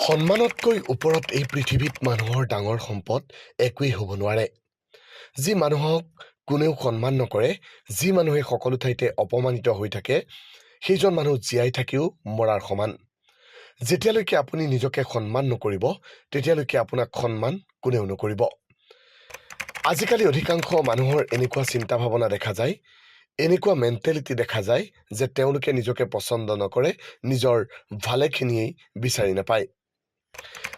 সন্মানতকৈ ওপৰত এই পৃথিৱীত মানুহৰ ডাঙৰ সম্পদ একোৱেই হ'ব নোৱাৰে। যি মানুহক কোনেও সন্মান নকৰে, যি মানুহে সকলো ঠাইতে অপমানিত হৈ থাকে, সেইজন মানুহ জীয়াই থাকিও মৰাৰ সমান। যেতিয়ালৈকে আপুনি নিজকে সন্মান নকৰিব, তেতিয়ালৈকে আপোনাক সন্মান কোনেও নকৰিব। আজিকালি অধিকাংশ মানুহৰ এনেকুৱা চিন্তা ভাৱনা দেখা যায়, এনেকুৱা মেণ্টেলিটি দেখা যায় যে তেওঁলোকে নিজকে পচন্দ নকৰে, নিজৰ ভালেখিনিয়েই বিচাৰি নাপায়।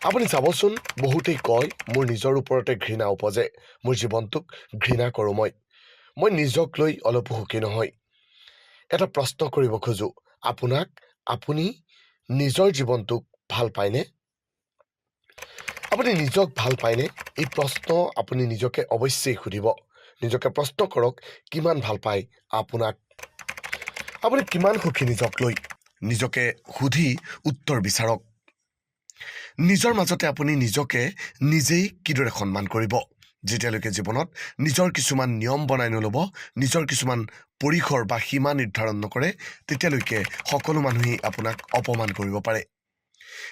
আপুনি চাবচোন, বহুতেই কয় মোৰ নিজৰ ওপৰতে ঘৃণা উপজে, মোৰ জীৱনটোক ঘৃণা কৰোঁ মই নিজক লৈ অলপো সুখী নহয়। এটা প্ৰশ্ন কৰিব খোজো, আপুনি নিজৰ জীৱনটোক ভাল পায়নে? আপুনি নিজক ভাল পায়নে? এই প্ৰশ্ন আপুনি নিজকে অৱশ্যেই সুধিব। নিজকে প্ৰশ্ন কৰক, কিমান ভাল পায় আপোনাক? আপুনি কিমান সুখী নিজক লৈ? নিজকে সুধি উত্তৰ বিচাৰক। নিজৰ মাজতে আপুনি নিজকে নিজেই কিদৰে সন্মান কৰিব? যেতিয়ালৈকে জীৱনত নিজৰ কিছুমান নিয়ম বনাই নল'ব, নিজৰ কিছুমান পৰিসৰ বা সীমা নিৰ্ধাৰণ নকৰে, তেতিয়ালৈকে সকলো মানুহেই আপোনাক অপমান কৰিব পাৰে।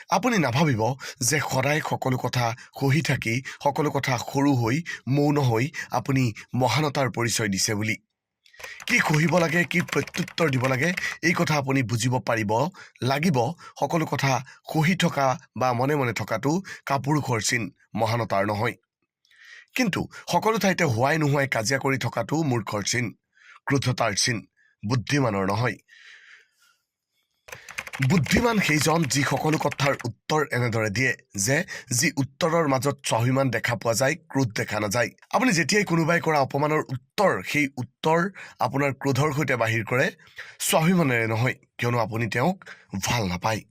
আপুনি নাভাবিব যে সদায় সকলো কথা সহি থাকি, সকলো কথা সৰু হৈ, মৌন হৈ আপুনি মহানতাৰ পৰিচয় দিছে বুলি। কি সহিব লাগে, কি প্ৰত্যুত্তৰ দিব লাগে, এই কথা আপুনি বুজিব লাগিব। সকলো কথা সহি থকা বা মনে মনে থকাটো কাপুৰুষৰ চিন, মহানতাৰ নহয়। কিন্তু সকলো ঠাইতে হোৱাই নোহোৱাই কাজিয়া কৰি থকাটো মূৰ্খৰ চিন, ক্ৰোধতাৰ চিন, বুদ্ধিমানৰ নহয়। বুদ্ধিমান সেইজন যি সকলো কথাৰ উত্তৰ এনেদৰে দিয়ে যে যি উত্তৰৰ মাজত স্বাভিমান দেখা পোৱা যায়, ক্ৰোধ দেখা নাযায়। আপুনি যেতিয়াই কোনোবাই কৰা অপমানৰ উত্তৰ, সেই উত্তৰ আপোনাৰ ক্ৰোধৰ সৈতে বাহিৰ কৰে, স্বাভিমানেৰে নহয়, কিয়নো আপুনি তেওঁক ভাল নাপায়।